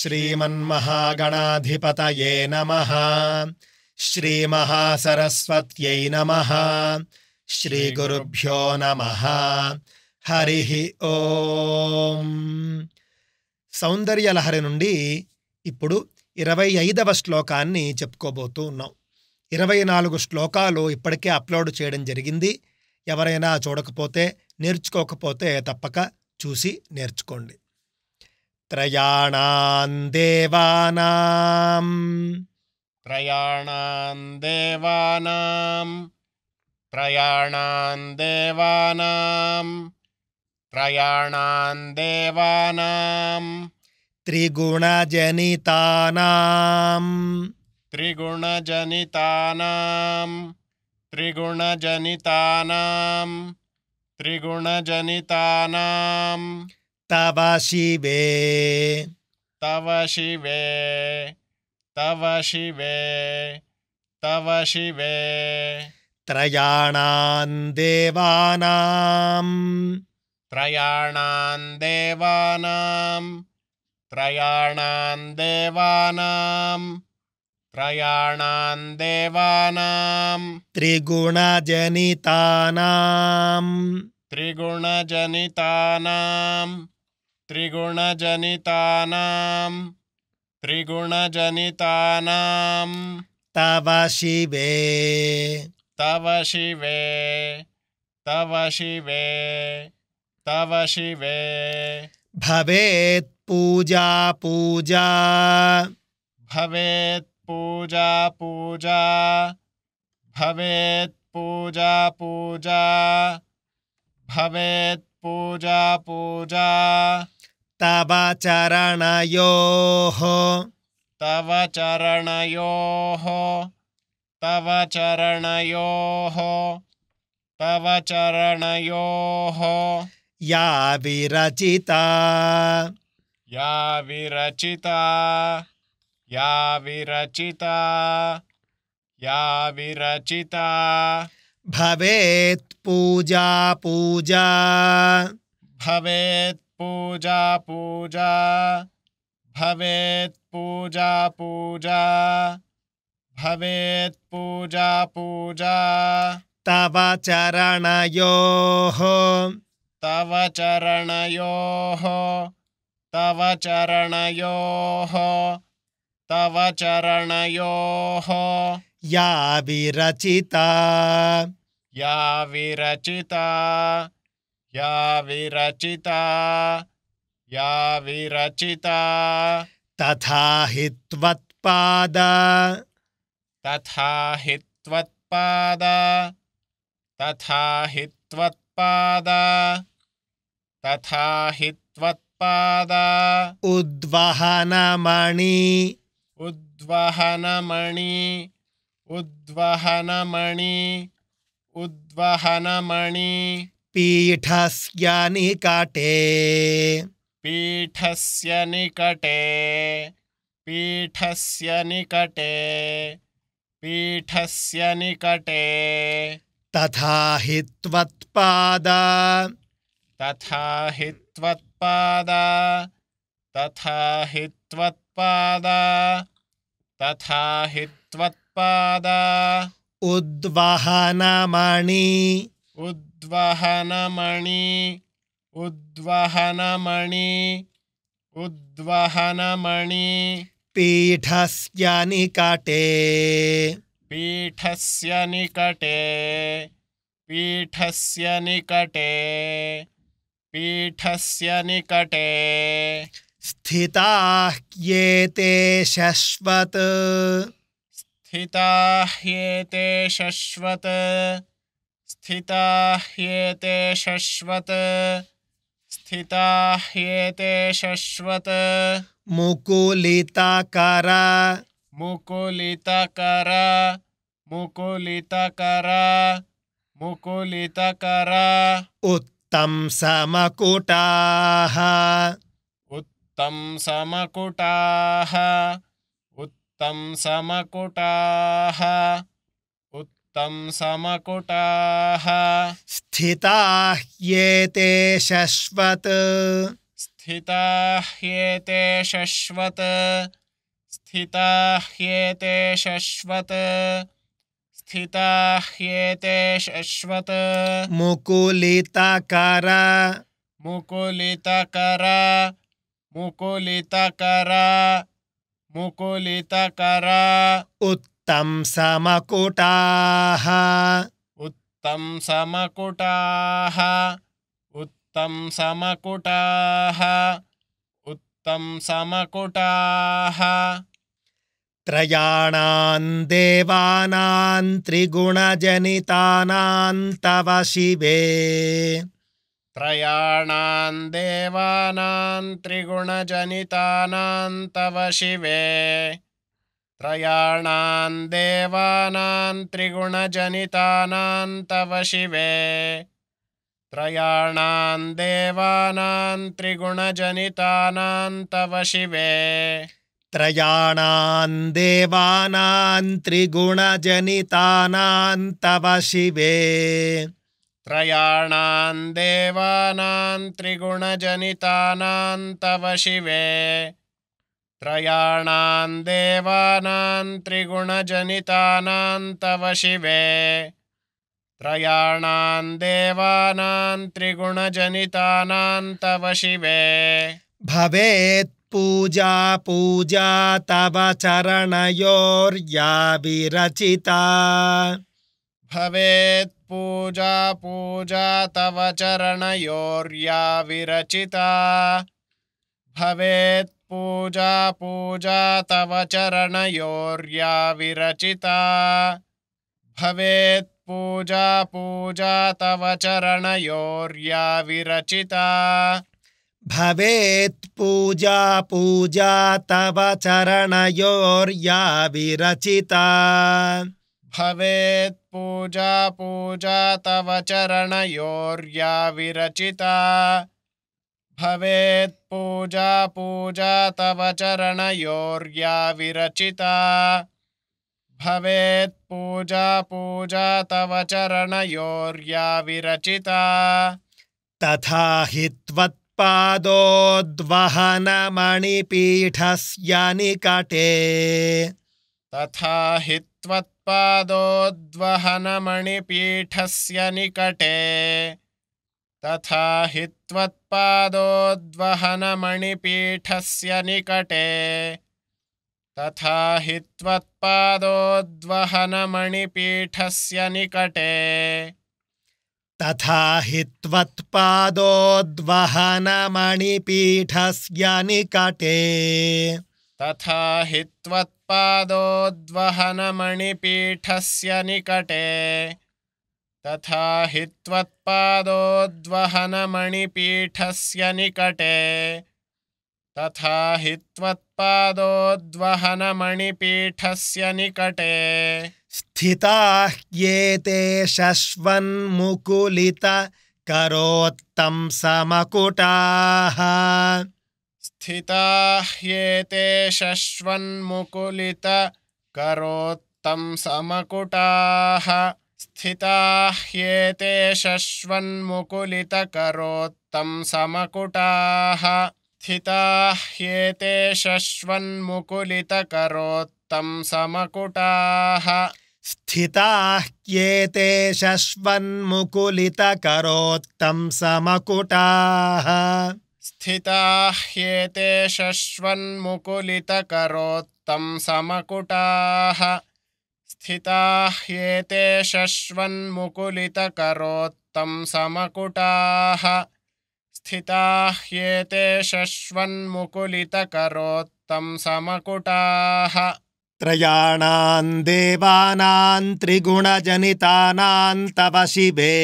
श्रीमन्महागणाधिपतये नमः। श्रीमहासरस्वत्यै नमः। श्रीगुरुभ्यो नमः। हरिः ఓం. సౌందర్యలహరి నుండి ఇప్పుడు 25వ శ్లోకాన్ని చెప్పుకోబోతూ ఉన్నాం. 24 శ్లోకాలు ఇప్పటికే అప్లోడ్ చేయడం జరిగింది. ఎవరైనా చూడకపోతే నేర్చుకోకపోతే తప్పక చూసి నేర్చుకోండి. త్రయాణాం దేవానాం त्रयाणां देवानां त्रयाणां देवानां त्रयाणां देवानां త్రిగుణజనితానాం त्रिगुणजनितानां त्रिगुणजनितानां त्रिगुणजनितानां తవ శివే तव शिवे तव शिवे तव शिवे త్రయాణాం దేవానాం त्रयाणां देवानां त्रयाणां देवानां त्रयाणां देवानां త్రిగుణజనితానాం त्रिगुणजनितानां त्रिगुणजनितानां त्रिगुणजनितानां తవ శివే तव शिवे तव शिवे तव शिवे భవేత్ పూజా పూజా भवेत् पूजा पूजा भवेत् पूजा पूजा भवेत् पूजा पूजा తవ చరణయోః तव चरणयोः तव चरणयोः तव चरणयोः యా విరచితా या विरचिता या विरचिता या विरचिता భవేత్ పూజా పూజా भवेत् पूजा पूजा भवेत् पूजा पूजा भवेत् पूजा पूजा తవ చరణయోః तव चरणयोः तव चरणयोः तव चरणयोः యా విరచితా या विरचिता या विरचिता या विरचिता తథా హి త్వత్పాద तथा हि त्वत्पाद तथा हि त्वत्पाद तथा हि त्वत्पाद ఉద్వహనమణి उद्वहनमणि उद्वहनमणि उद्वहनमणि పీఠస్య నికటే पीठस्य निकटे पीठस्य निकटे पीठस्य निकटे తథా హి త్వత్పాద तथा हि त्वत्पाद तथा हि त्वत्पाद तथा हि त्वत्पाद ఉద్వహనమణి उद्वहनमणि उद्वहनमणि उद्वहनमणि పీఠస్య నికటే पीठस्य निकटे पीठस्य निकटे पीठस्य निकटे స్థితాః యేతే శశ్వత్ स्थिता ह्येते शश्वत् स्थिता ह्येते शश्वत् स्थिता ह्येते शश्वत् ముకులితకర मुकुलितकर मुकुलितकर मुकुलितकर उत्तम समकुटाः उत्तम समकुटाः उत्तम समकुटाः उत्तम समकुटाः स्थिताः येते शश्वत् स्थिता ह्येते शश्वत् स्थिता ह्येते शश्वत् स्थिता ह्येते शश्वत् मुकुलितकर मुकुलितकर मुकुलितकर मुकुलितकर उत्तंसमकुटाः उत्तंसमकुटाः उत्तंसमकुटाः उत्तंसमकुटाः त्रयाणां देवानां त्रिगुणजनितानां तव शिवे त्रयाणां देवानां त्रिगुणजनितानां तव शिवे त्रयाणां देवानां त्रिगुणजनितानां तव शिवे त्रयाणां देवानां त्रिगुणजनितानां तव शिवे त्रयाणां देवानां त्रिगुणजनितानां तव शिवे त्रयाणां देवानां त्रिगुणजनितानां तव शिवे त्रयाणां देवानां त्रिगुणजनितानां तव शिवे त्रयाणां देवानां त्रिगुणजनितानां तव शिवे भवेत् पूजा पूजा तव चरणयोर्या विरचिता भवेत् पूजा पूजा तव चरणयोर्या विरचिता भवेत् पूजा पूजा तव चरणयोर्या विरचिता भवेत् पूजा पूजा तव चरणयोर्या विरचिता भवेत् पूजा पूजा तव चरणयोर्या विरचिता भवेत् पूजा पूजा तव चरणयोर्या विरचिता भवेत् पूजा पूजा तव चरणयोर्या विरचिता भवेत् पूजा पूजा तव चरणयोर्या विरचिता तथा हि त्वत्पादोद्वहनमणिपीठस्य निकटे तथा हि त्वत्पादोद्वहनमणिपीठस्य निकटे तथा हि त्वत्पादोद्वहनमणिपीठस्य निकटे तथा हि त्वत्पादोद्वहनमणिपीठस्य निकटे तथा हि त्वत्पादोद्वहनमणिपीठस्य निकटे तथा हि त्वत्पादोद्वहनमणिपीठस्य निकटे तथा हि त्वत्पादोद्वहनमणिपीठस्य निकटे तथा हि त्वत्पादोद्वहनमणिपीठस्य निकटे स्थिताः येते शश्वन्मुकुलितकरोत्तंसमकुटाः स्थिताः ह्येते शश्वन्मुकुलितकरोत्तंसमकुटाः स्थिताः ह्येते शश्वन्मुकुलितकरोत्तंसमकुटाः स्थिताः ह्येते शश्वन्मुकुलितकरोत्तंसमकुटाः स्थिताः येते शश्वन्मुकुलितकरोत्तंसमकुटाः स्थिताः ह्येते शश्वन्मुकुलितकरोत्तंसमकुटाः स्थिताः ह्येते शश्वन्मुकुलितकरोत्तंसमकुटाः स्थिताः ह्येते शश्वन्मुकुलितकरोत्तंसमकुटाः त्रयाणां देवानां त्रिगुणजनितानां तव शिवे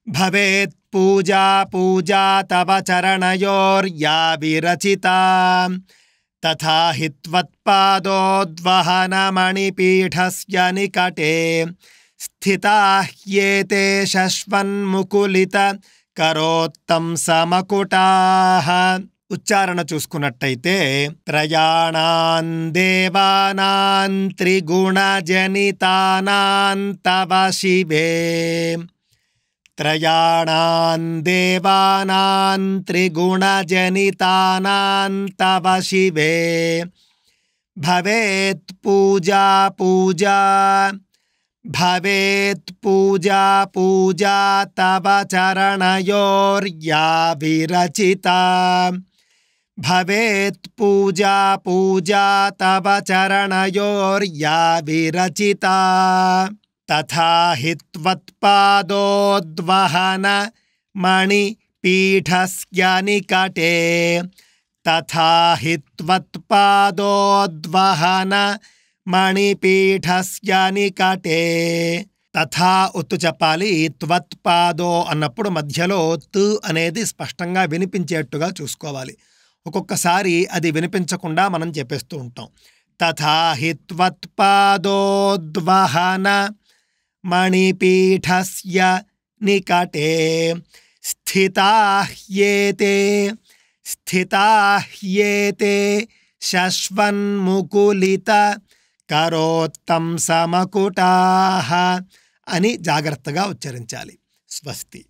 भवेत् पूजा पूजा तव चरणयोर्या विरचिता तथा हि त्वत्पादोद्वहनमणिपीठस्य निकटे स्थिताः ह्येते शश्वन्मुकुलितकरोत्तंसमकुटाः ఉచ్చారణ చూసుకున్నట్టయితే త్రయాణాం దేవానాం త్రిగుణజనితానాం తవ శివే త్రయాణాం దేవానాం త్రిగుణజనితానాం తవ శివే భవేత్ పూజా పూజా భవేత్ పూజా పూజా తవ చరణయోర్యా విరచితా భవేత్ పూజా పూజా తవ చరణయోర్యా విరచితా తథా హి త్వత్పాదోద్వహన మణిపీఠస్య నికటే తథా హి త్వత్పాదోద్వహన మణిపీఠస్య నికటే తథా ఒత్తు చెప్పాలి. త్వత్పాదో అన్నప్పుడు మధ్యలో తు అనేది స్పష్టంగా వినిపించేట్టుగా చూసుకోవాలి. ఒక్కొక్కసారి అది వినిపించకుండా మనం చెప్పేస్తూ ఉంటాం. తథా హి త్వత్పాదోద్వహన మణిపీఠస్య నికటే స్థితాహ్యేతే స్థితాహ్యేతే శశ్వన్ముకులిత కరోత్తం సమకుటాః అని జాగ్రత్తగా ఉచ్చరించాలి. స్వస్తి.